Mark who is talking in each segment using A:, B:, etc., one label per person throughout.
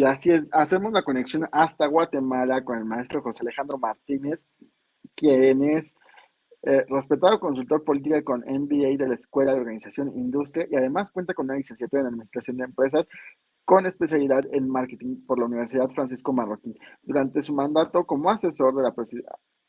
A: así es. Hacemos la conexión hasta Guatemala con el maestro José Alejandro Martínez, quien es respetado consultor político con MBA de la Escuela de Organización e Industria y además cuenta con una licenciatura en Administración de Empresas con especialidad en marketing por la Universidad Francisco Marroquín. Durante su mandato como asesor de la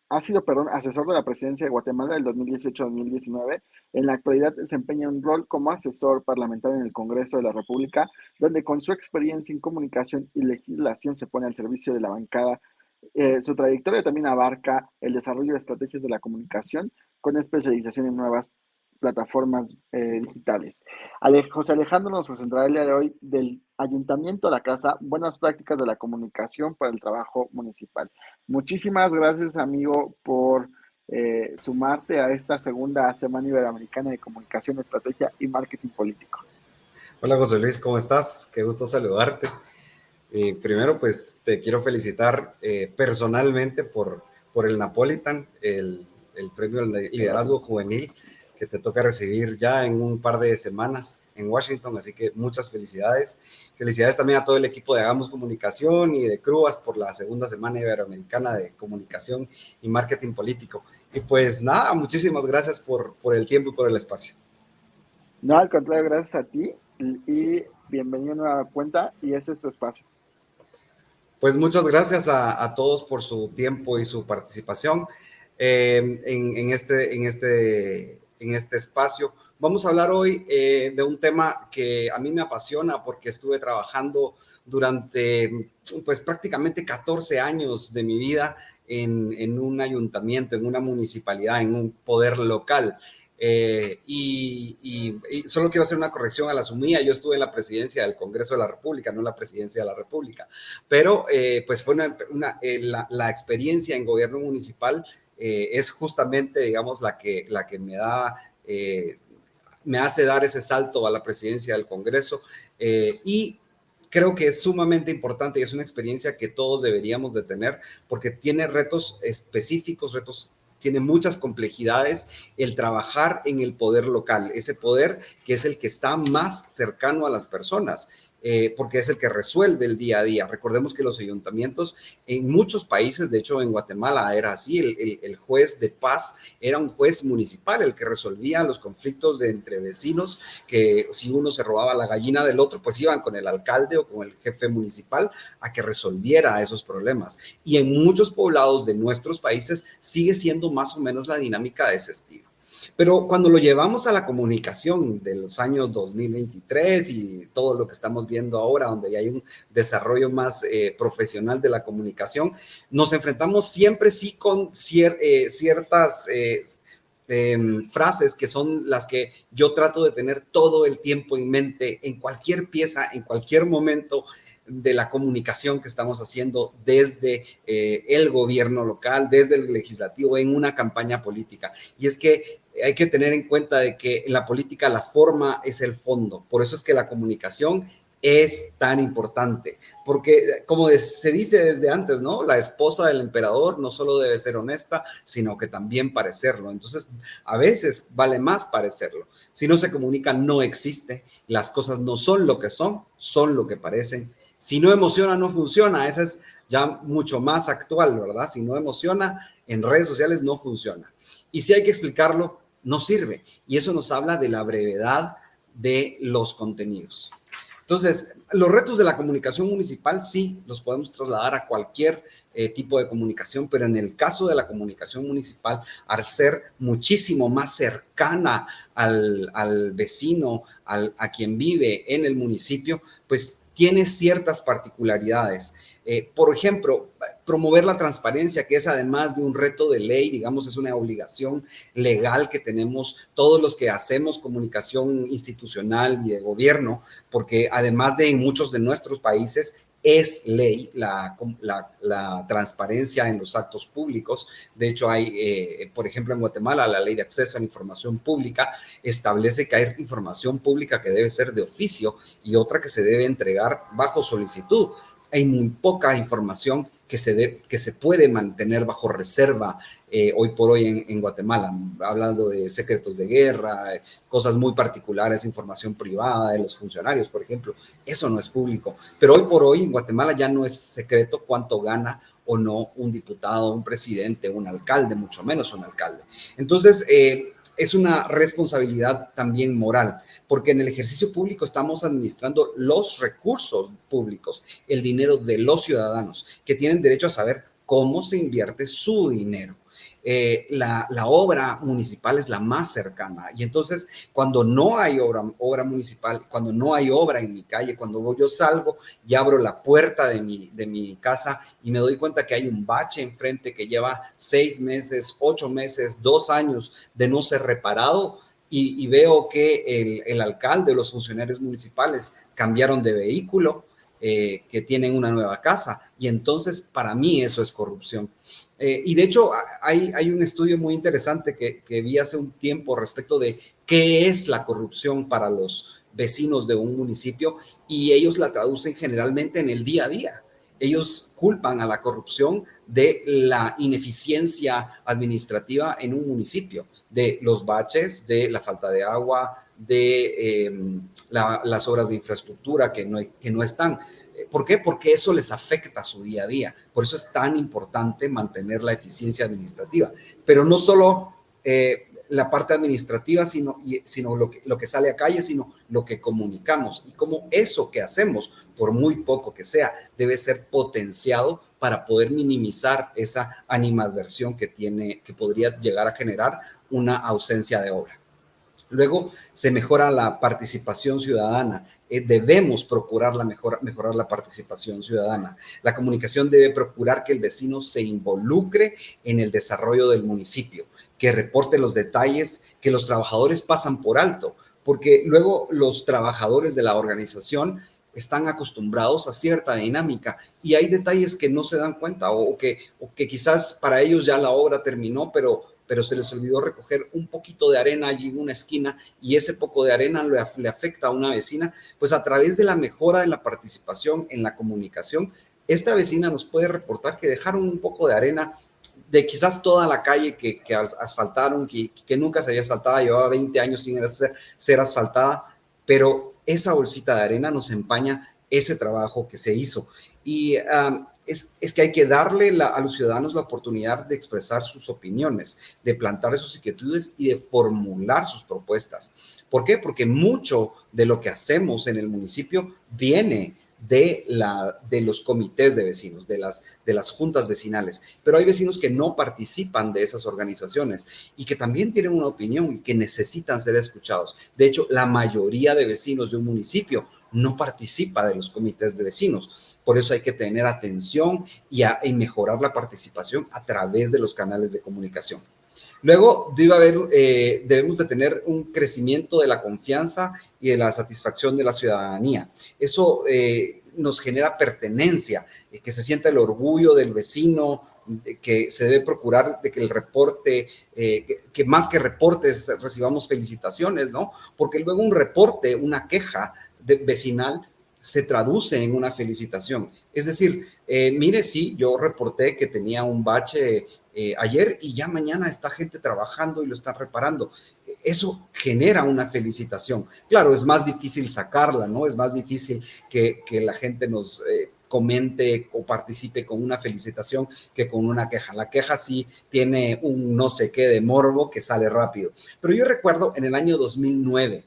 A: ha sido, perdón, asesor de la presidencia de Guatemala del 2018-2019. En la actualidad desempeña un rol como asesor parlamentario en el Congreso de la República, donde con su experiencia en comunicación y legislación se pone al servicio de la bancada. Su trayectoria también abarca el desarrollo de estrategias de la comunicación con especialización en nuevas plataformas digitales. José Alejandro nos presentará el día de hoy del Ayuntamiento a la Casa, buenas prácticas de la comunicación para el trabajo municipal. Muchísimas gracias, amigo, por sumarte a esta segunda Semana Iberoamericana de Comunicación, Estrategia y Marketing Político.
B: Hola José Luis, ¿cómo estás? Qué gusto saludarte. Primero, pues te quiero felicitar personalmente por el Napolitan, el premio al liderazgo juvenil que te toca recibir ya en un par de semanas en Washington, así que muchas felicidades. Felicidades también a todo el equipo de Hagamos Comunicación y de Crúas por la segunda Semana Iberoamericana de Comunicación y Marketing Político. Y pues nada, muchísimas gracias por el tiempo y por el espacio.
A: No, al contrario, gracias a ti y bienvenido a nueva cuenta y ese es tu espacio.
B: Pues muchas gracias a todos por su tiempo y su participación en este espacio. Vamos a hablar hoy de un tema que a mí me apasiona porque estuve trabajando durante pues prácticamente 14 años de mi vida en un ayuntamiento, en una municipalidad, en un poder local. Y solo quiero hacer una corrección a la sumía. Yo estuve en la presidencia del Congreso de la República, no en la presidencia de la República, pero pues fue la experiencia en gobierno municipal es justamente, digamos, la que me da, me hace dar ese salto a la presidencia del Congreso y creo que es sumamente importante y es una experiencia que todos deberíamos de tener porque tiene retos específicos, tiene muchas complejidades el trabajar en el poder local, ese poder que es el que está más cercano a las personas, porque es el que resuelve el día a día. Recordemos que los ayuntamientos en muchos países, de hecho en Guatemala era así, el juez de paz era un juez municipal, el que resolvía los conflictos entre vecinos, que si uno se robaba la gallina del otro, pues iban con el alcalde o con el jefe municipal a que resolviera esos problemas. Y en muchos poblados de nuestros países sigue siendo más o menos la dinámica de ese estilo. Pero cuando lo llevamos a la comunicación de los años 2023 y todo lo que estamos viendo ahora, donde ya hay un desarrollo más profesional de la comunicación, nos enfrentamos siempre sí con ciertas frases que son las que yo trato de tener todo el tiempo en mente, en cualquier pieza, en cualquier momento de la comunicación que estamos haciendo desde el gobierno local, desde el legislativo, en una campaña política. Y es que hay que tener en cuenta de que en la política la forma es el fondo. Por eso es que la comunicación es tan importante, porque como se dice desde antes, ¿no? La esposa del emperador no solo debe ser honesta, sino que también parecerlo. Entonces, a veces vale más parecerlo. Si no se comunica, no existe. Las cosas no son lo que son lo que parecen. Si no emociona, no funciona. Esa es ya mucho más actual, ¿verdad? Si no emociona, en redes sociales no funciona. Y si hay que explicarlo, no sirve. Y eso nos habla de la brevedad de los contenidos. Entonces, los retos de la comunicación municipal sí los podemos trasladar a cualquier tipo de comunicación, pero en el caso de la comunicación municipal, al ser muchísimo más cercana al vecino, a quien vive en el municipio, pues tiene ciertas particularidades. Por ejemplo, promover la transparencia, que es además de un reto de ley, digamos, es una obligación legal que tenemos todos los que hacemos comunicación institucional y de gobierno, porque además de en muchos de nuestros países es ley la transparencia en los actos públicos. De hecho, hay, por ejemplo, en Guatemala, la Ley de Acceso a la Información Pública establece que hay información pública que debe ser de oficio y otra que se debe entregar bajo solicitud. hay muy poca información que se puede mantener bajo reserva hoy por hoy en Guatemala, hablando de secretos de guerra, cosas muy particulares, información privada de los funcionarios, por ejemplo. Eso no es público. Pero hoy por hoy en Guatemala ya no es secreto cuánto gana o no un diputado, un presidente, un alcalde, mucho menos un alcalde. Entonces, es una responsabilidad también moral, porque en el ejercicio público estamos administrando los recursos públicos, el dinero de los ciudadanos, que tienen derecho a saber cómo se invierte su dinero. La obra municipal es la más cercana y entonces cuando no hay obra municipal, cuando no hay obra en mi calle, cuando yo salgo y abro la puerta de mi casa y me doy cuenta que hay un bache enfrente que lleva 6 meses, 8 meses, 2 años de no ser reparado, y veo que el alcalde, los funcionarios municipales cambiaron de vehículo, que tienen una nueva casa, y entonces para mí eso es corrupción. Y de hecho hay un estudio muy interesante que vi hace un tiempo respecto de qué es la corrupción para los vecinos de un municipio, y ellos la traducen generalmente en el día a día. Ellos culpan a la corrupción de la ineficiencia administrativa en un municipio, de los baches, de la falta de agua, de las obras de infraestructura que no están. ¿Por qué? Porque eso les afecta a su día a día. Por eso es tan importante mantener la eficiencia administrativa. Pero no solo la parte administrativa, sino lo que sale a calle, sino lo que comunicamos, y cómo eso que hacemos, por muy poco que sea, debe ser potenciado para poder minimizar esa animadversión que podría llegar a generar una ausencia de obra. Luego se mejora la participación ciudadana. Debemos procurar mejorar la participación ciudadana. La comunicación debe procurar que el vecino se involucre en el desarrollo del municipio, que reporte los detalles que los trabajadores pasan por alto, porque luego los trabajadores de la organización están acostumbrados a cierta dinámica y hay detalles que no se dan cuenta, o que quizás para ellos ya la obra terminó, pero se les olvidó recoger un poquito de arena allí en una esquina, y ese poco de arena le afecta a una vecina. Pues a través de la mejora de la participación en la comunicación, esta vecina nos puede reportar que dejaron un poco de arena de quizás toda la calle que asfaltaron, que nunca se había asfaltada, llevaba 20 años sin ser asfaltada, pero esa bolsita de arena nos empaña ese trabajo que se hizo. Y es que hay que darle a los ciudadanos la oportunidad de expresar sus opiniones, de plantar sus inquietudes y de formular sus propuestas. ¿Por qué? Porque mucho de lo que hacemos en el municipio viene de los comités de vecinos, de las juntas vecinales, pero hay vecinos que no participan de esas organizaciones y que también tienen una opinión y que necesitan ser escuchados. De hecho, la mayoría de vecinos de un municipio no participa de los comités de vecinos. Por eso hay que tener atención y mejorar la participación a través de los canales de comunicación. Luego debemos de tener un crecimiento de la confianza y de la satisfacción de la ciudadanía. Eso nos genera pertenencia, que se sienta el orgullo del vecino, que se debe procurar de que el reporte, que más que reportes recibamos felicitaciones, ¿no? Porque luego un reporte, una queja vecinal, se traduce en una felicitación. Es decir, mire, sí, yo reporté que tenía un bache ayer y ya mañana está gente trabajando y lo están reparando. Eso genera una felicitación. Claro, es más difícil sacarla, ¿no? Es más difícil que la gente nos comente o participe con una felicitación que con una queja. La queja sí tiene un no sé qué de morbo que sale rápido. Pero yo recuerdo en el año 2009,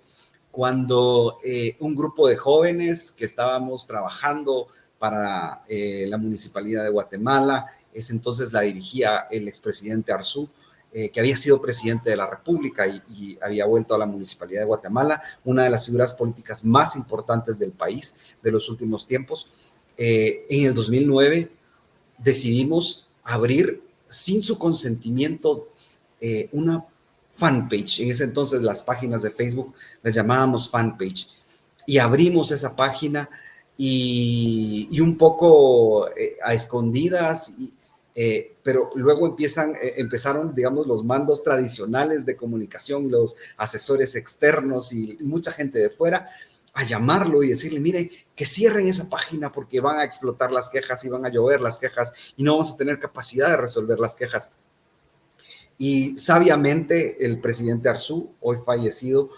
B: cuando un grupo de jóvenes que estábamos trabajando para la Municipalidad de Guatemala, ese entonces la dirigía el expresidente Arzú, que había sido presidente de la República y había vuelto a la Municipalidad de Guatemala, una de las figuras políticas más importantes del país de los últimos tiempos. En el 2009 decidimos abrir sin su consentimiento una fanpage. En ese entonces las páginas de Facebook las llamábamos fanpage, y abrimos esa página y un poco a escondidas, pero luego empezaron, digamos, los mandos tradicionales de comunicación, los asesores externos y mucha gente de fuera, a llamarlo y decirle, mire, que cierren esa página porque van a explotar las quejas y van a llover las quejas y no vamos a tener capacidad de resolver las quejas. Y sabiamente el presidente Arzú, hoy fallecido,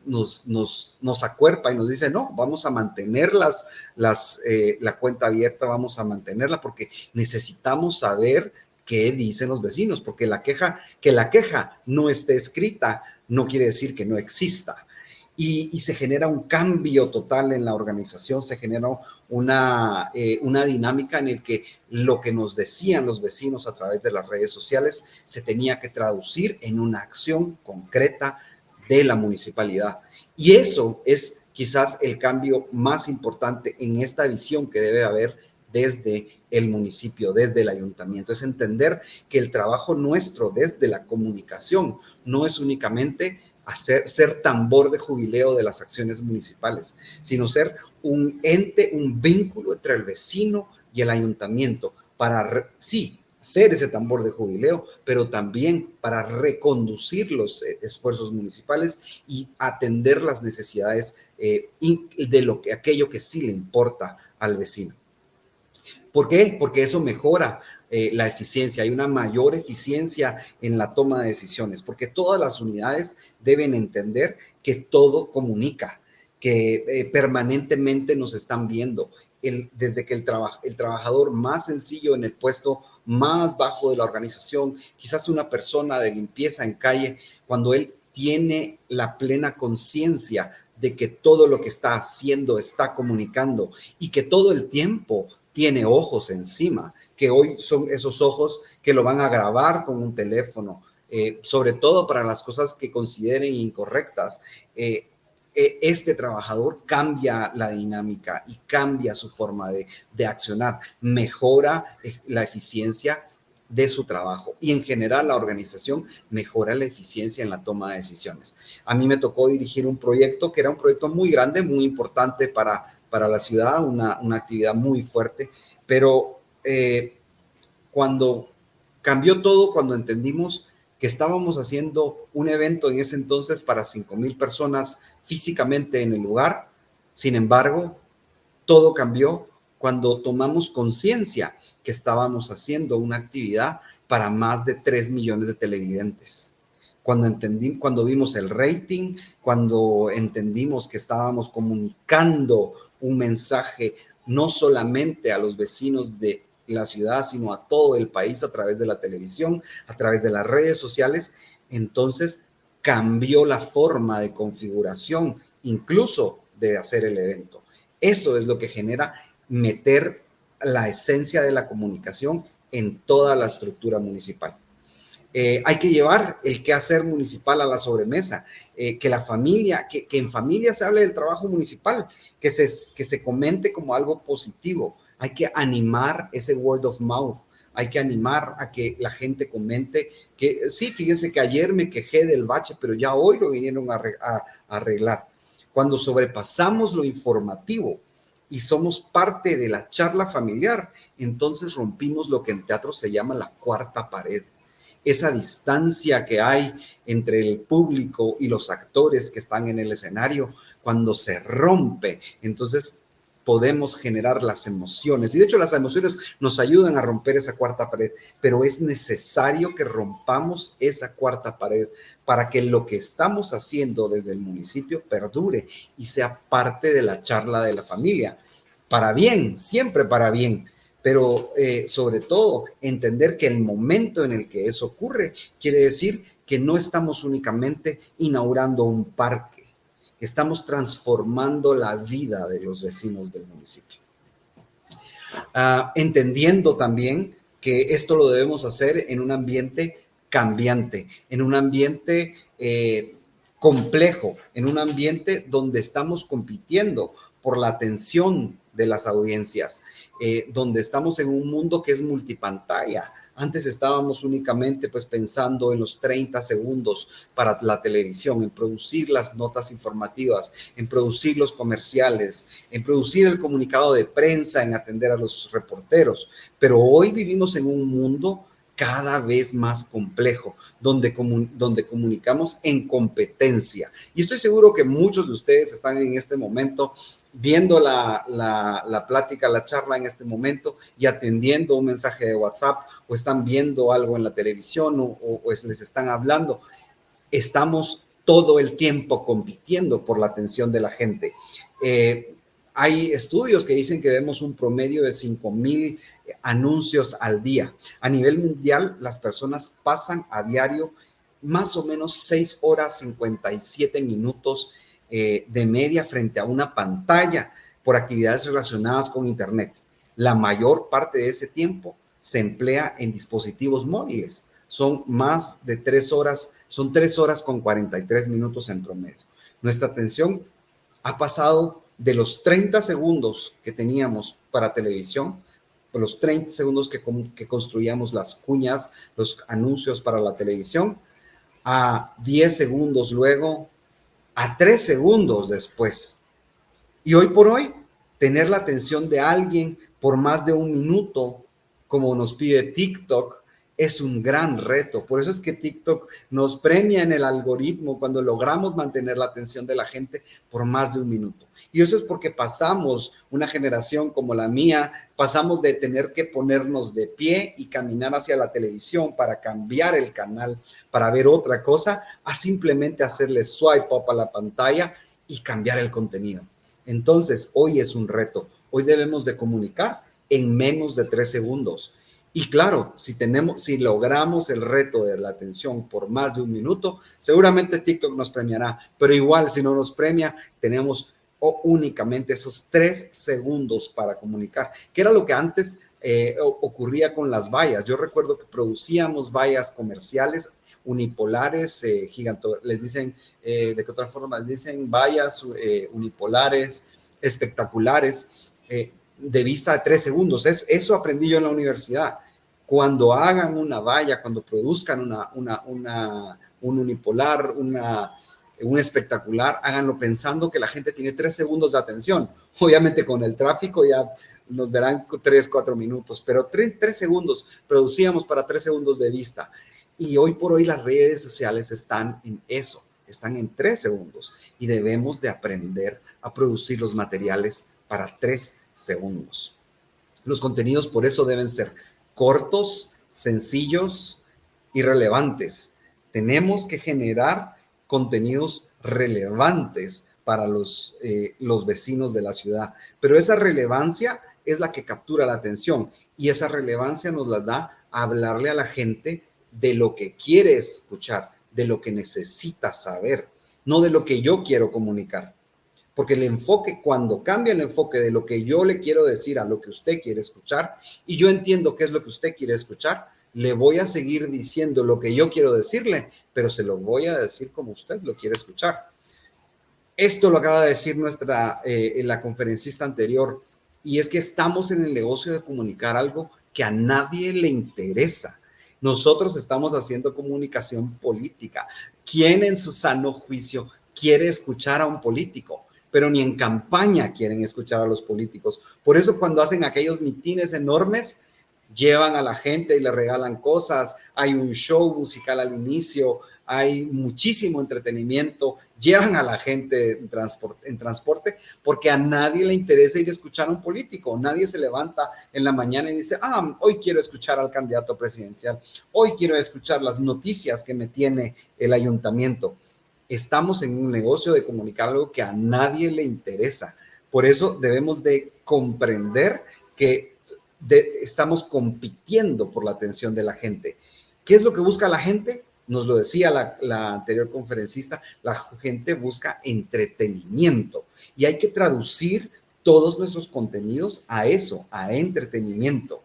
B: nos acuerpa y nos dice, no, vamos a mantener la cuenta abierta, vamos a mantenerla porque necesitamos saber qué dicen los vecinos, porque que la queja no esté escrita no quiere decir que no exista. Y se genera un cambio total en la organización, se genera una dinámica en el que lo que nos decían los vecinos a través de las redes sociales se tenía que traducir en una acción concreta de la municipalidad. Y eso es quizás el cambio más importante en esta visión que debe haber desde el municipio, desde el ayuntamiento. Es entender que el trabajo nuestro desde la comunicación no es únicamente ser tambor de jubileo de las acciones municipales, sino ser un ente, un vínculo entre el vecino y el ayuntamiento para, sí, ser ese tambor de jubileo, pero también para reconducir los esfuerzos municipales y atender las necesidades de aquello que sí le importa al vecino. ¿Por qué? Porque eso mejora la eficiencia, hay una mayor eficiencia en la toma de decisiones, porque todas las unidades deben entender que todo comunica, que permanentemente nos están viendo. Desde que el trabajador más sencillo en el puesto más bajo de la organización, quizás una persona de limpieza en calle, cuando él tiene la plena conciencia de que todo lo que está haciendo está comunicando y que todo el tiempo tiene ojos encima, que hoy son esos ojos que lo van a grabar con un teléfono, sobre todo para las cosas que consideren incorrectas. Este trabajador cambia la dinámica y cambia su forma de accionar, mejora la eficiencia de su trabajo y en general la organización mejora la eficiencia en la toma de decisiones. A mí me tocó dirigir un proyecto que era un proyecto muy grande, muy importante para la ciudad, una actividad muy fuerte, pero cuando cambió todo, cuando entendimos que estábamos haciendo un evento en ese entonces para 5,000 personas físicamente en el lugar, sin embargo, todo cambió cuando tomamos conciencia que estábamos haciendo una actividad para más de 3 millones de televidentes. Cuando vimos el rating, cuando entendimos que estábamos comunicando un mensaje no solamente a los vecinos de la ciudad, sino a todo el país a través de la televisión, a través de las redes sociales, entonces cambió la forma de configuración, incluso de hacer el evento. Eso es lo que genera meter la esencia de la comunicación en toda la estructura municipal. Hay que llevar el quehacer municipal a la sobremesa, que la familia, que en familia se hable del trabajo municipal, que se comente como algo positivo. Hay que animar ese word of mouth, hay que animar a que la gente comente que sí, fíjense que ayer me quejé del bache, pero ya hoy lo vinieron a arreglar. Cuando sobrepasamos lo informativo y somos parte de la charla familiar, entonces rompimos lo que en teatro se llama la cuarta pared. Esa distancia que hay entre el público y los actores que están en el escenario, cuando se rompe, entonces podemos generar las emociones. Y de hecho las emociones nos ayudan a romper esa cuarta pared, pero es necesario que rompamos esa cuarta pared para que lo que estamos haciendo desde el municipio perdure y sea parte de la charla de la familia. Para bien, siempre para bien. Pero sobre todo entender que el momento en el que eso ocurre quiere decir que no estamos únicamente inaugurando un parque, que estamos transformando la vida de los vecinos del municipio. Entendiendo también que esto lo debemos hacer en un ambiente cambiante, en un ambiente complejo, en un ambiente donde estamos compitiendo por la atención de las audiencias, donde estamos en un mundo que es multipantalla. Antes estábamos únicamente pues pensando en los 30 segundos para la televisión, en producir las notas informativas, en producir los comerciales, en producir el comunicado de prensa, en atender a los reporteros. Pero hoy vivimos en un mundo cada vez más complejo, donde comunicamos en competencia. Y estoy seguro que muchos de ustedes están en este momento viendo la plática, la charla en este momento y atendiendo un mensaje de WhatsApp o están viendo algo en la televisión o les están hablando. Estamos todo el tiempo compitiendo por la atención de la gente. Hay estudios que dicen que vemos un promedio de 5,000 anuncios al día. A nivel mundial, las personas pasan a diario más o menos 6 horas 57 minutos de media frente a una pantalla por actividades relacionadas con Internet. La mayor parte de ese tiempo se emplea en dispositivos móviles. Son más de 3 horas, son 3 horas con 43 minutos en promedio. Nuestra atención ha pasado de los 30 segundos que teníamos para televisión, los 30 segundos que construíamos las cuñas, los anuncios para la televisión, a 10 segundos luego, a 3 segundos después. Y hoy por hoy, tener la atención de alguien por más de un minuto, como nos pide TikTok, es un gran reto. Por eso es que TikTok nos premia en el algoritmo cuando logramos mantener la atención de la gente por más de un minuto. Y eso es porque pasamos, una generación como la mía, pasamos de tener que ponernos de pie y caminar hacia la televisión para cambiar el canal, para ver otra cosa, a simplemente hacerle swipe up a la pantalla y cambiar el contenido. Entonces, hoy es un reto. Hoy debemos de comunicar en menos de 3 segundos. Y claro, si logramos el reto de la atención por más de un minuto, seguramente TikTok nos premiará, pero igual si no nos premia, tenemos únicamente esos 3 segundos para comunicar, que era lo que antes ocurría con las vallas. Yo recuerdo que producíamos vallas comerciales unipolares, les dicen, de qué otra forma, les dicen vallas unipolares, espectaculares, de vista de 3 segundos. Eso aprendí yo en la universidad. Cuando hagan una valla, cuando produzcan un unipolar, un espectacular, háganlo pensando que la gente tiene 3 segundos de atención. Obviamente con el tráfico ya nos verán 3, 4 minutos, pero 3 segundos, producíamos para 3 segundos de vista. Y hoy por hoy las redes sociales están en eso, están en 3 segundos y debemos de aprender a producir los materiales para 3 segundos. Los contenidos por eso deben ser cortos, sencillos y relevantes. Tenemos que generar contenidos relevantes para los vecinos de la ciudad, pero esa relevancia es la que captura la atención y esa relevancia nos la da a hablarle a la gente de lo que quiere escuchar, de lo que necesita saber, no de lo que yo quiero comunicar. Porque el enfoque, cuando cambia el enfoque de lo que yo le quiero decir a lo que usted quiere escuchar, y yo entiendo qué es lo que usted quiere escuchar, le voy a seguir diciendo lo que yo quiero decirle, pero se lo voy a decir como usted lo quiere escuchar. Esto lo acaba de decir la conferencista anterior, y es que estamos en el negocio de comunicar algo que a nadie le interesa. Nosotros estamos haciendo comunicación política. ¿Quién en su sano juicio quiere escuchar a un político? Pero ni en campaña quieren escuchar a los políticos. Por eso cuando hacen aquellos mitines enormes, llevan a la gente y le regalan cosas, hay un show musical al inicio, hay muchísimo entretenimiento, llevan a la gente en transporte porque a nadie le interesa ir a escuchar a un político. Nadie se levanta en la mañana y dice, hoy quiero escuchar al candidato presidencial, hoy quiero escuchar las noticias que me tiene el ayuntamiento. Estamos en un negocio de comunicar algo que a nadie le interesa. Por eso debemos de comprender que estamos compitiendo por la atención de la gente. ¿Qué es lo que busca la gente? Nos lo decía la anterior conferencista, la gente busca entretenimiento y hay que traducir todos nuestros contenidos a eso, a entretenimiento.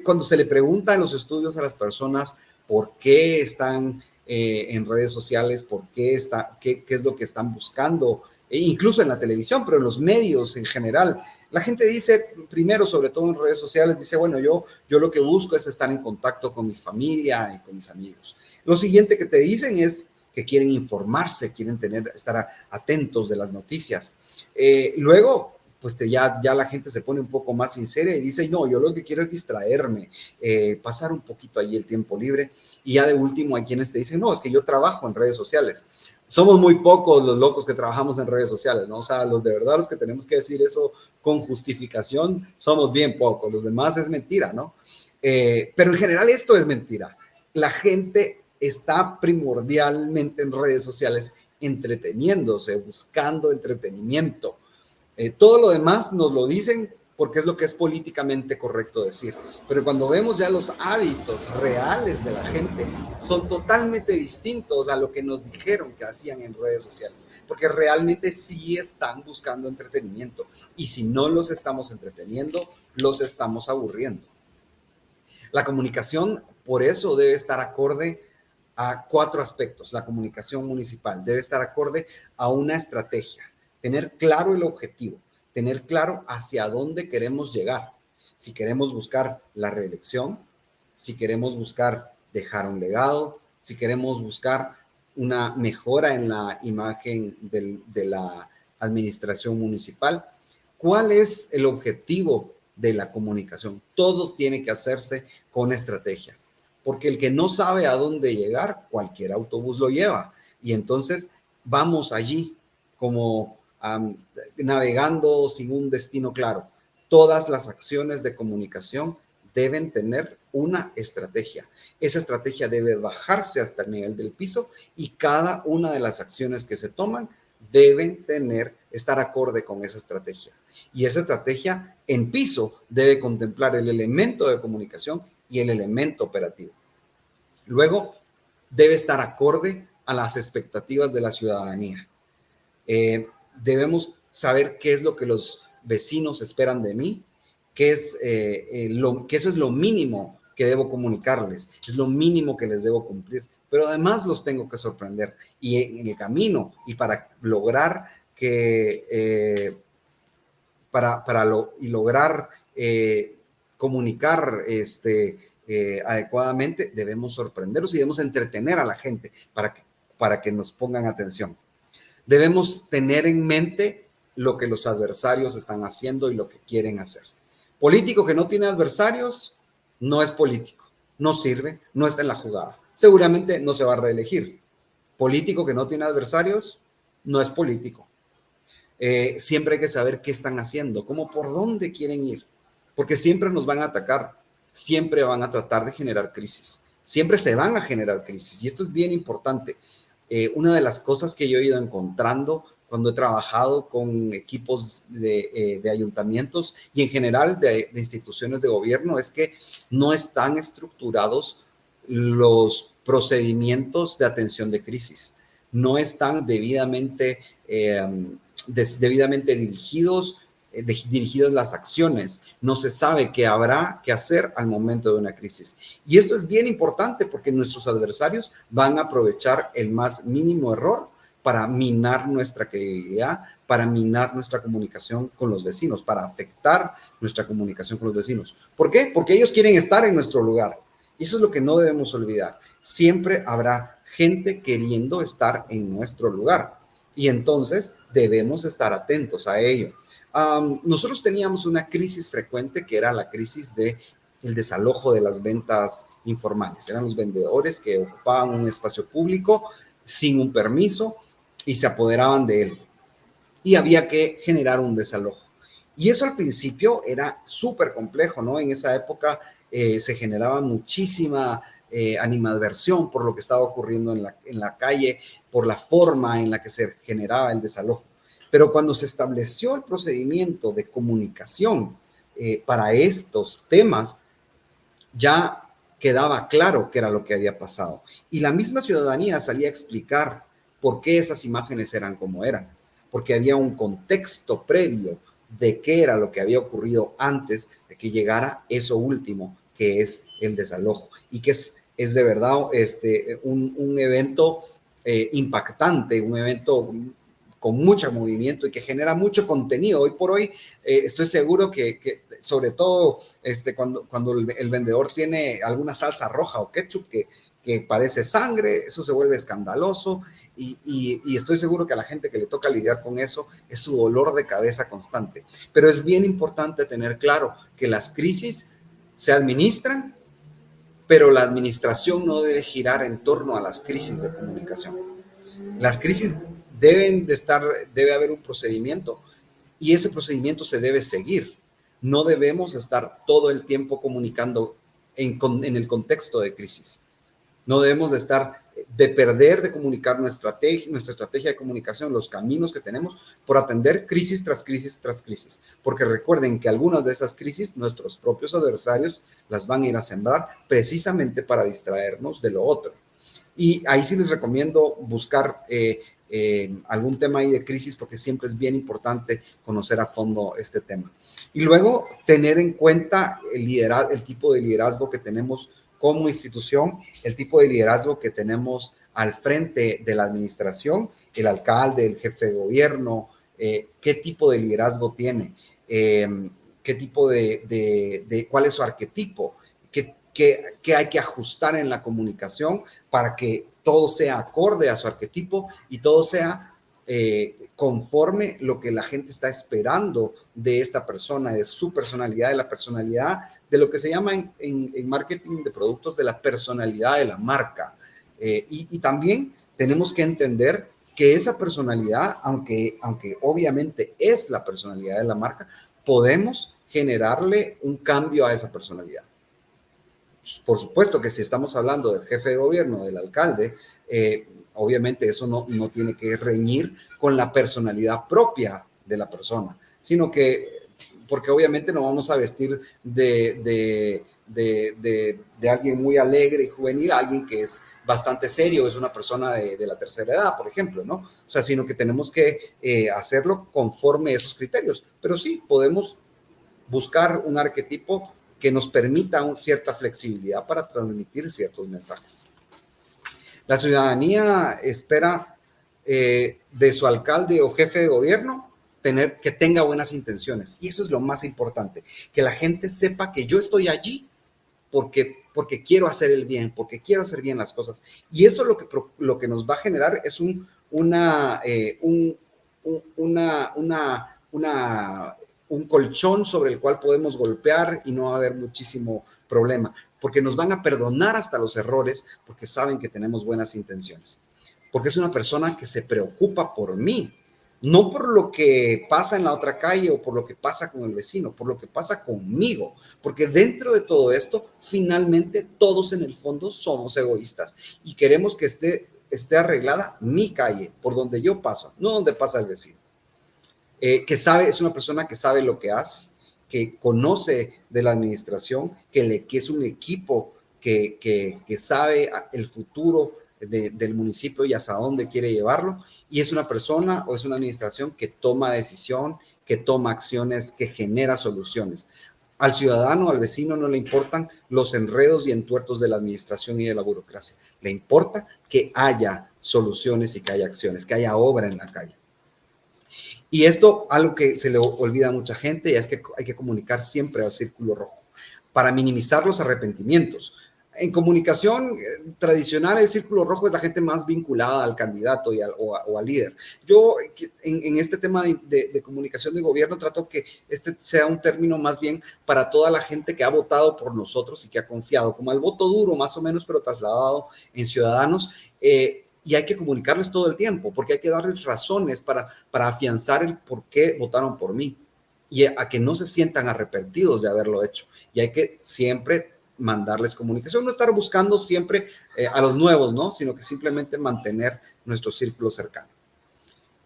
B: Cuando se le pregunta en los estudios a las personas por qué están en redes sociales, qué es lo que están buscando, incluso en la televisión, pero en los medios en general, la gente dice, primero, sobre todo en redes sociales, dice, bueno, yo lo que busco es estar en contacto con mi familia y con mis amigos. Lo siguiente que te dicen es que quieren informarse, quieren estar atentos de las noticias. Luego pues ya la gente se pone un poco más sincera y dice, no, yo lo que quiero es distraerme, pasar un poquito ahí el tiempo libre. Y ya de último hay quienes te dicen, no, es que yo trabajo en redes sociales. Somos muy pocos los locos que trabajamos en redes sociales, ¿no? O sea, los de verdad, los que tenemos que decir eso con justificación, somos bien pocos. Los demás es mentira, ¿no? Pero en general esto es mentira. La gente está primordialmente en redes sociales entreteniéndose, buscando entretenimiento. Todo lo demás nos lo dicen porque es lo que es políticamente correcto decir. Pero cuando vemos ya los hábitos reales de la gente, son totalmente distintos a lo que nos dijeron que hacían en redes sociales, porque realmente sí están buscando entretenimiento. Y si no los estamos entreteniendo, los estamos aburriendo. La comunicación, por eso, debe estar acorde a 4 aspectos. La comunicación municipal debe estar acorde a una estrategia, tener claro el objetivo, tener claro hacia dónde queremos llegar. Si queremos buscar la reelección, si queremos buscar dejar un legado, si queremos buscar una mejora en la imagen de la administración municipal. ¿Cuál es el objetivo de la comunicación? Todo tiene que hacerse con estrategia, porque el que no sabe a dónde llegar, cualquier autobús lo lleva. Y entonces vamos allí como navegando sin un destino claro. Todas las acciones de comunicación deben tener una estrategia. Esa estrategia debe bajarse hasta el nivel del piso y cada una de las acciones que se toman deben estar acorde con esa estrategia. Y esa estrategia en piso debe contemplar el elemento de comunicación y el elemento operativo. Luego, debe estar acorde a las expectativas de la ciudadanía. Debemos saber qué es lo que los vecinos esperan de mí, que eso es lo mínimo que debo comunicarles, es lo mínimo que les debo cumplir, pero además los tengo que sorprender. Y en el camino, y para lograr lograr comunicar adecuadamente, debemos sorprenderlos y debemos entretener a la gente para que nos pongan atención. Debemos tener en mente lo que los adversarios están haciendo y lo que quieren hacer. Político que no tiene adversarios no es político, no sirve, no está en la jugada. Seguramente no se va a reelegir. Político que no tiene adversarios no es político. Siempre hay que saber qué están haciendo, cómo, por dónde quieren ir, porque siempre nos van a atacar, siempre van a tratar de generar crisis, siempre se van a generar crisis, y esto es bien importante. Una de las cosas que yo he ido encontrando cuando he trabajado con equipos de ayuntamientos y en general de instituciones de gobierno es que no están estructurados los procedimientos de atención de crisis, no están debidamente dirigidas las acciones, no se sabe qué habrá que hacer al momento de una crisis. Y esto es bien importante porque nuestros adversarios van a aprovechar el más mínimo error para minar nuestra credibilidad, para minar nuestra comunicación con los vecinos, para afectar nuestra comunicación con los vecinos. ¿Por qué? Porque ellos quieren estar en nuestro lugar. Y eso es lo que no debemos olvidar. Siempre habrá gente queriendo estar en nuestro lugar. Y entonces debemos estar atentos a ello. Nosotros teníamos una crisis frecuente que era la crisis del desalojo de las ventas informales. Eran los vendedores que ocupaban un espacio público sin un permiso y se apoderaban de él. Y había que generar un desalojo. Y eso al principio era súper complejo, ¿no? En esa época se generaba muchísima animadversión por lo que estaba ocurriendo en la calle, por la forma en la que se generaba el desalojo. Pero cuando se estableció el procedimiento de comunicación para estos temas, ya quedaba claro qué era lo que había pasado. Y la misma ciudadanía salía a explicar por qué esas imágenes eran como eran, porque había un contexto previo de qué era lo que había ocurrido antes de que llegara eso último, que es el desalojo, y que es de verdad un evento impactante, un evento con mucho movimiento y que genera mucho contenido. Hoy por hoy estoy seguro que sobre todo cuando el vendedor tiene alguna salsa roja o ketchup que parece sangre, eso se vuelve escandaloso y estoy seguro que a la gente que le toca lidiar con eso es su dolor de cabeza constante. Pero es bien importante tener claro que las crisis se administran, pero la administración no debe girar en torno a las crisis de comunicación. Las crisis debe haber un procedimiento y ese procedimiento se debe seguir. No debemos estar todo el tiempo comunicando en el contexto de crisis. No debemos de perder de comunicar nuestra estrategia de comunicación, los caminos que tenemos por atender crisis tras crisis tras crisis. Porque recuerden que algunas de esas crisis, nuestros propios adversarios las van a ir a sembrar precisamente para distraernos de lo otro. Y ahí sí les recomiendo buscar algún tema ahí de crisis, porque siempre es bien importante conocer a fondo este tema. Y luego tener en cuenta el tipo de liderazgo que tenemos como institución, el tipo de liderazgo que tenemos al frente de la administración, el alcalde, el jefe de gobierno, qué tipo de liderazgo tiene, qué tipo cuál es su arquetipo, qué hay que ajustar en la comunicación para que todo sea acorde a su arquetipo y todo sea conforme lo que la gente está esperando de esta persona, de su personalidad, de la personalidad, de lo que se llama en marketing de productos, de la personalidad de la marca. Y también tenemos que entender que esa personalidad, aunque obviamente es la personalidad de la marca, podemos generarle un cambio a esa personalidad. Por supuesto que si estamos hablando del jefe de gobierno, del alcalde, obviamente eso no tiene que reñir con la personalidad propia de la persona, sino que, porque obviamente no vamos a vestir de alguien muy alegre y juvenil a alguien que es bastante serio, es una persona de la tercera edad, por ejemplo, ¿no? O sea, sino que tenemos que hacerlo conforme a esos criterios. Pero sí, podemos buscar un arquetipo que nos permita cierta flexibilidad para transmitir ciertos mensajes. La ciudadanía espera de su alcalde o jefe de gobierno que tenga buenas intenciones. Y eso es lo más importante, que la gente sepa que yo estoy allí porque quiero hacer el bien, porque quiero hacer bien las cosas. Y eso lo que nos va a generar es un colchón sobre el cual podemos golpear y no va a haber muchísimo problema, porque nos van a perdonar hasta los errores, porque saben que tenemos buenas intenciones. Porque es una persona que se preocupa por mí, no por lo que pasa en la otra calle o por lo que pasa con el vecino, por lo que pasa conmigo, porque dentro de todo esto, finalmente todos en el fondo somos egoístas y queremos que esté arreglada mi calle, por donde yo paso, no donde pasa el vecino. Es una persona que sabe lo que hace, que conoce de la administración, que es un equipo que sabe el futuro del municipio y hasta dónde quiere llevarlo, y es una persona o es una administración que toma decisión, que toma acciones, que genera soluciones. Al ciudadano, al vecino no le importan los enredos y entuertos de la administración y de la burocracia. Le importa que haya soluciones y que haya acciones, que haya obra en la calle. Y esto, algo que se le olvida a mucha gente, es que hay que comunicar siempre al círculo rojo para minimizar los arrepentimientos. En comunicación tradicional, el círculo rojo es la gente más vinculada al candidato o al líder. Yo, en este tema de comunicación de gobierno, trato que este sea un término más bien para toda la gente que ha votado por nosotros y que ha confiado, como el voto duro más o menos, pero trasladado en ciudadanos. Y hay que comunicarles todo el tiempo, porque hay que darles razones para afianzar el por qué votaron por mí y a que no se sientan arrepentidos de haberlo hecho. Y hay que siempre mandarles comunicación, no estar buscando siempre a los nuevos, ¿no? Sino que simplemente mantener nuestro círculo cercano.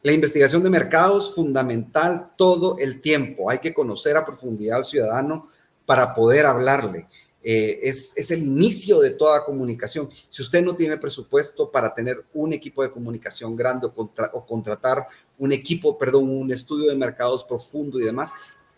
B: La investigación de mercados, fundamental todo el tiempo. Hay que conocer a profundidad al ciudadano para poder hablarle. Es el inicio de toda comunicación. Si usted no tiene presupuesto para tener un equipo de comunicación grande o contratar un estudio de mercados profundo y demás,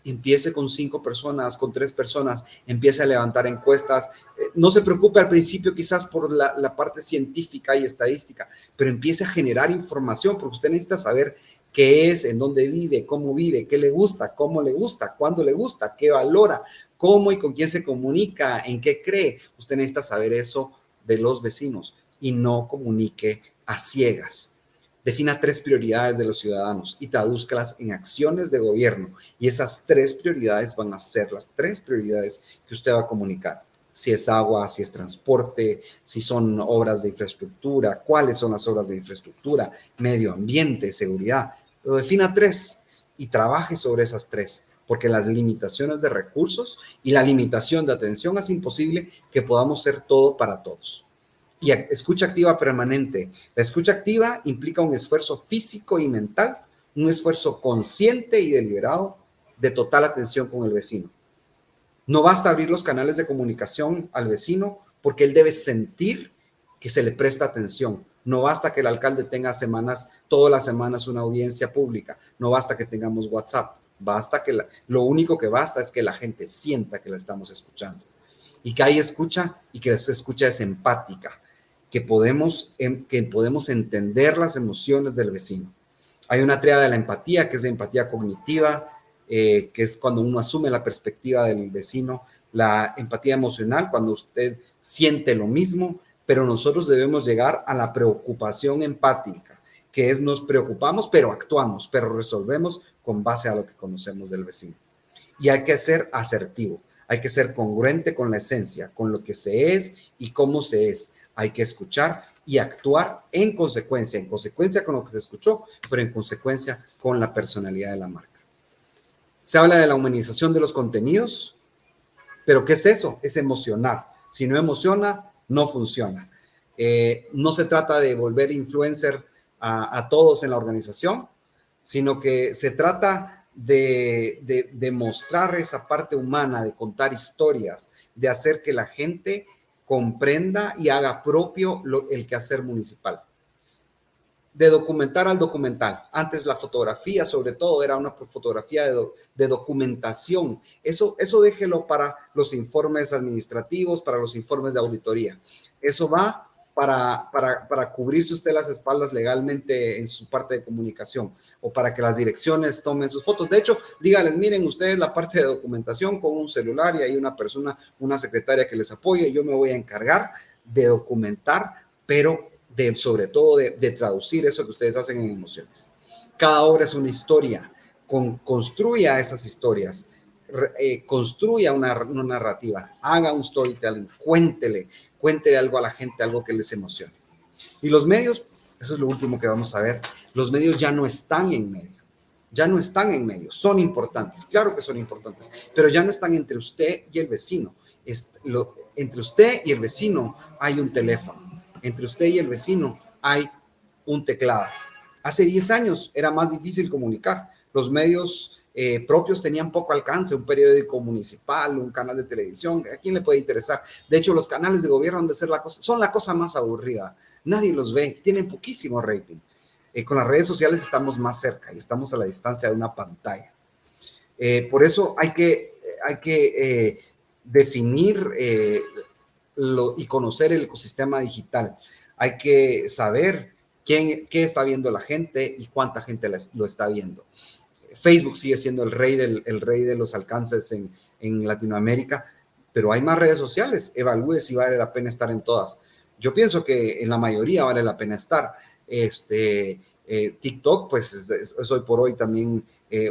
B: empiece con 5 personas, con 3 personas, empiece a levantar encuestas. No se preocupe al principio quizás por la parte científica y estadística, pero empiece a generar información, porque usted necesita saber qué es, en dónde vive, cómo vive, qué le gusta, cómo le gusta, cuándo le gusta, qué valora, cómo y con quién se comunica, en qué cree. Usted necesita saber eso de los vecinos y no comunique a ciegas. Defina 3 prioridades de los ciudadanos y tradúzcalas en acciones de gobierno. Y esas 3 prioridades van a ser las 3 prioridades que usted va a comunicar. Si es agua, si es transporte, si son obras de infraestructura, cuáles son las obras de infraestructura, medio ambiente, seguridad. Pero defina 3 y trabaje sobre esas 3, porque las limitaciones de recursos y la limitación de atención hace imposible que podamos ser todo para todos. Y escucha activa permanente. La escucha activa implica un esfuerzo físico y mental, un esfuerzo consciente y deliberado de total atención con el vecino. No basta abrir los canales de comunicación al vecino porque él debe sentir que se le presta atención. No basta que el alcalde tenga todas las semanas una audiencia pública. No basta que tengamos WhatsApp. Lo único que basta es que la gente sienta que la estamos escuchando. Y que hay escucha y que esa escucha es empática. Que podemos entender las emociones del vecino. Hay una tríada de la empatía, que es la empatía cognitiva, que es cuando uno asume la perspectiva del vecino, la empatía emocional, cuando usted siente lo mismo, pero nosotros debemos llegar a la preocupación empática, que es nos preocupamos, pero actuamos, pero resolvemos con base a lo que conocemos del vecino. Y hay que ser asertivo, hay que ser congruente con la esencia, con lo que se es y cómo se es. Hay que escuchar y actuar en consecuencia con lo que se escuchó, pero en consecuencia con la personalidad de la marca. Se habla de la humanización de los contenidos, pero ¿qué es eso? Es emocionar. Si no emociona, no funciona. No se trata de volver influencer a todos en la organización, sino que se trata de mostrar esa parte humana, de contar historias, de hacer que la gente comprenda y haga propio el quehacer municipal. De documentar al documental. Antes la fotografía, sobre todo, era una fotografía de documentación. Eso déjelo para los informes administrativos, para los informes de auditoría. Eso va para cubrirse usted las espaldas legalmente en su parte de comunicación o para que las direcciones tomen sus fotos. De hecho, dígales, miren ustedes la parte de documentación con un celular y hay una persona, una secretaria que les apoye. Yo me voy a encargar de documentar, pero sobre todo de traducir eso que ustedes hacen en emociones. Cada obra es una historia. Construya esas historias. Construya una narrativa. Haga un storytelling. Cuéntele algo a la gente, algo que les emocione. Y los medios, eso es lo último que vamos a ver. Los medios ya no están en medio. Ya no están en medio. Son importantes. Claro que son importantes. Pero ya no están entre usted y el vecino. Entre usted y el vecino hay un teléfono. Entre usted y el vecino hay un teclado. Hace 10 años era más difícil comunicar. Los medios propios tenían poco alcance, un periódico municipal, un canal de televisión, ¿a quién le puede interesar? De hecho, los canales de gobierno han de ser son la cosa más aburrida. Nadie los ve, tienen poquísimo rating. Con las redes sociales estamos más cerca y estamos a la distancia de una pantalla. Por eso hay que definir y conocer el ecosistema digital. Hay que saber qué está viendo la gente y cuánta gente lo está viendo. Facebook sigue siendo el rey de los alcances en Latinoamérica, pero hay más redes sociales. Evalúe si vale la pena estar en todas. Yo pienso que en la mayoría vale la pena estar. TikTok, pues es hoy por hoy también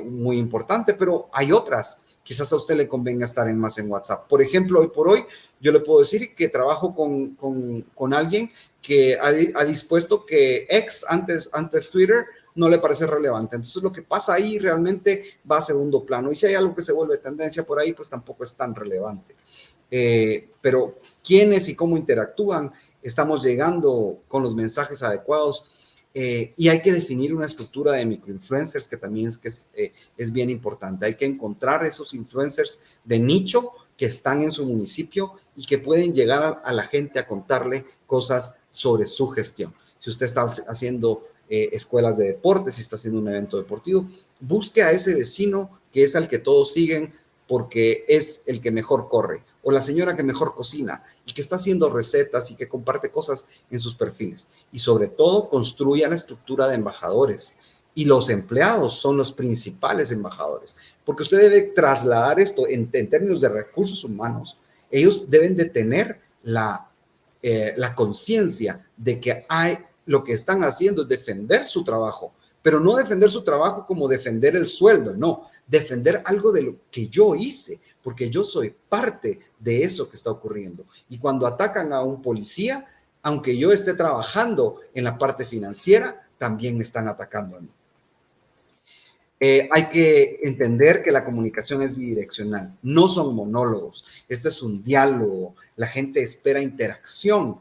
B: muy importante, pero hay otras. Quizás a usted le convenga estar más en WhatsApp. Por ejemplo, hoy por hoy, yo le puedo decir que trabajo con alguien que ha dispuesto que antes Twitter, no le parece relevante. Entonces, lo que pasa ahí realmente va a segundo plano. Y si hay algo que se vuelve tendencia por ahí, pues tampoco es tan relevante. Pero quiénes y cómo interactúan, estamos llegando con los mensajes adecuados. Y hay que definir una estructura de microinfluencers que también es bien importante. Hay que encontrar esos influencers de nicho que están en su municipio y que pueden llegar a la gente a contarle cosas sobre su gestión. Si usted está haciendo escuelas de deportes, si está haciendo un evento deportivo, busque a ese vecino que es al que todos siguen porque es el que mejor corre, o la señora que mejor cocina y que está haciendo recetas y que comparte cosas en sus perfiles. Y sobre todo, construya la estructura de embajadores. Y los empleados son los principales embajadores, porque usted debe trasladar esto en términos de recursos humanos. Ellos deben de tener la la conciencia de que lo que están haciendo es defender su trabajo, pero no defender su trabajo como defender el sueldo, no, defender algo de lo que yo hice, porque yo soy parte de eso que está ocurriendo. Y cuando atacan a un policía, aunque yo esté trabajando en la parte financiera, también me están atacando a mí. Hay que entender que la comunicación es bidireccional, no son monólogos, esto es un diálogo, la gente espera interacción,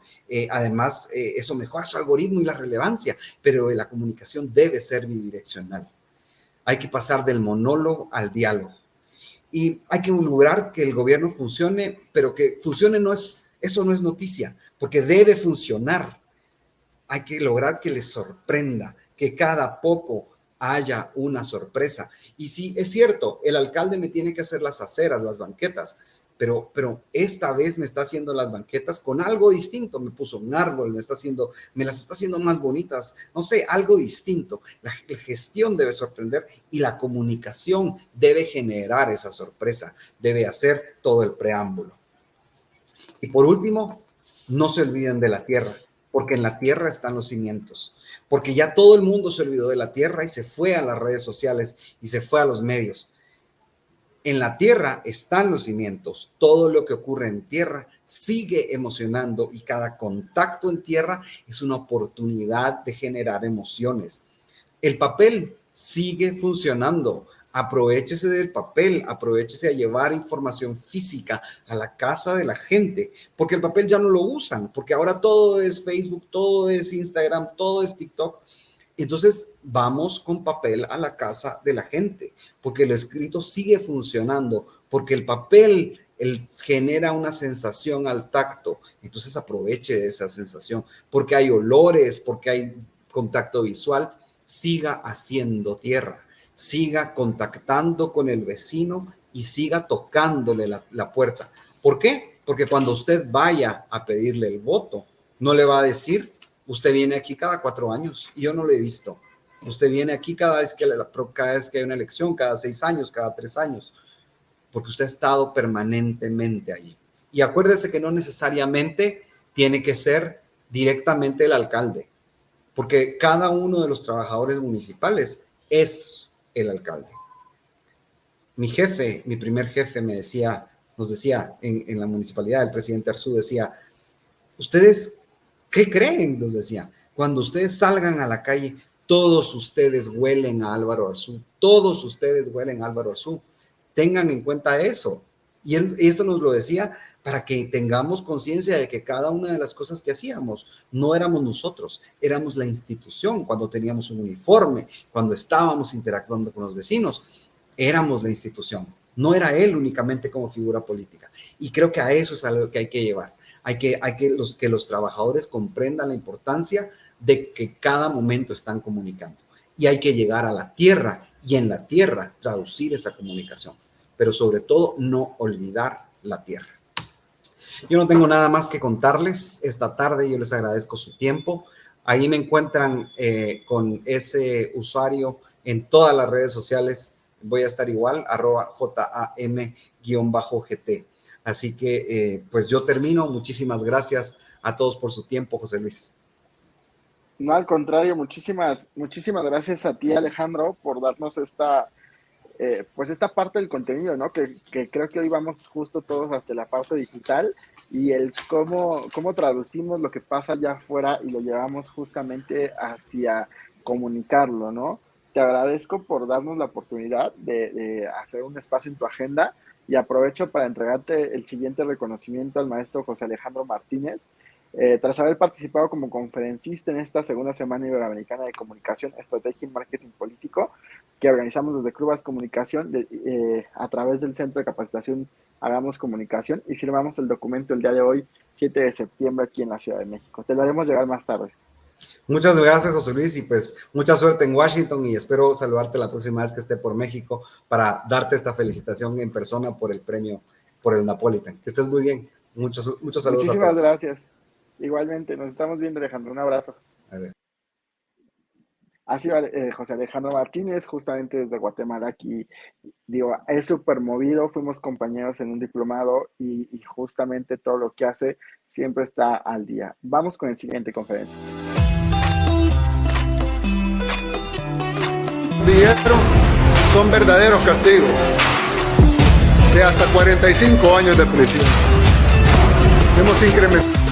B: además eso mejora su algoritmo y la relevancia, pero la comunicación debe ser bidireccional. Hay que pasar del monólogo al diálogo y hay que lograr que el gobierno funcione, pero que funcione eso no es noticia, porque debe funcionar. Hay que lograr que les sorprenda, que cada poco haya una sorpresa. Y sí, es cierto, el alcalde me tiene que hacer las aceras, las banquetas, pero esta vez me está haciendo las banquetas con algo distinto. Me puso un árbol, me las está haciendo más bonitas, no sé, algo distinto. La gestión debe sorprender y la comunicación debe generar esa sorpresa, debe hacer todo el preámbulo. Y por último, no se olviden de la tierra, porque en la tierra están los cimientos, porque ya todo el mundo se olvidó de la tierra y se fue a las redes sociales y se fue a los medios. En la tierra están los cimientos, todo lo que ocurre en tierra sigue emocionando y cada contacto en tierra es una oportunidad de generar emociones. El papel sigue funcionando. Aprovechese del papel, aprovechese a llevar información física a la casa de la gente, porque el papel ya no lo usan, porque ahora todo es Facebook, todo es Instagram, todo es TikTok. Entonces vamos con papel a la casa de la gente, porque lo escrito sigue funcionando, porque el papel genera una sensación al tacto. Entonces aproveche de esa sensación, porque hay olores, porque hay contacto visual. Siga haciendo tierra, siga contactando con el vecino y siga tocándole la puerta. ¿Por qué? Porque cuando usted vaya a pedirle el voto, no le va a decir, usted viene aquí cada 4 años y yo no lo he visto. Usted viene aquí cada vez que hay una elección, cada 6 años, cada 3 años, porque usted ha estado permanentemente allí. Y acuérdese que no necesariamente tiene que ser directamente el alcalde, porque cada uno de los trabajadores municipales es el alcalde. Mi jefe, mi primer jefe nos decía en la municipalidad, el presidente Arzú decía, ustedes, ¿qué creen? Nos decía, cuando ustedes salgan a la calle, todos ustedes huelen a Álvaro Arzú, todos ustedes huelen a Álvaro Arzú. Tengan en cuenta eso. Y esto nos lo decía para que tengamos conciencia de que cada una de las cosas que hacíamos no éramos nosotros, éramos la institución. Cuando teníamos un uniforme, cuando estábamos interactuando con los vecinos, éramos la institución. No era él únicamente como figura política. Y creo que a eso es a lo que hay que llevar. Hay que los trabajadores comprendan la importancia de que cada momento están comunicando. Y hay que llegar a la tierra y en la tierra traducir esa comunicación. Pero sobre todo no olvidar la tierra. Yo no tengo nada más que contarles esta tarde. Yo les agradezco su tiempo. Ahí me encuentran con ese usuario en todas las redes sociales. Voy a estar igual, @JAM_GT. Así que, pues yo termino. Muchísimas gracias a todos por su tiempo, José Luis.
A: No, al contrario, muchísimas gracias a ti, Alejandro, por darnos pues esta parte del contenido, ¿no? Que creo que hoy vamos justo todos hasta la parte digital y el cómo traducimos lo que pasa allá afuera y lo llevamos justamente hacia comunicarlo, ¿no? Te agradezco por darnos la oportunidad de hacer un espacio en tu agenda y aprovecho para entregarte el siguiente reconocimiento al maestro José Alejandro Martínez. Tras haber participado como conferencista en esta segunda semana iberoamericana de comunicación, estrategia y marketing político, que organizamos desde Clubas Comunicación a través del Centro de Capacitación Hagamos Comunicación y firmamos el documento el día de hoy, 7 de septiembre, aquí en la Ciudad de México. Te lo haremos llegar más tarde.
B: Muchas gracias, José Luis, y pues mucha suerte en Washington y espero saludarte la próxima vez que esté por México para darte esta felicitación en persona por el premio, por el Napolitan. Que estés muy bien. Muchos saludos a
A: Muchísimas
B: todos.
A: gracias. Igualmente, nos estamos viendo, Alejandro. Un abrazo.
B: A ver.
A: Ha sido José Alejandro Martínez, justamente desde Guatemala aquí. Digo, es súper movido, fuimos compañeros en un diplomado y justamente todo lo que hace siempre está al día. Vamos con el siguiente conferencia.
C: Dijeron, son verdaderos castigos de hasta 45 años de prisión. Hemos incrementado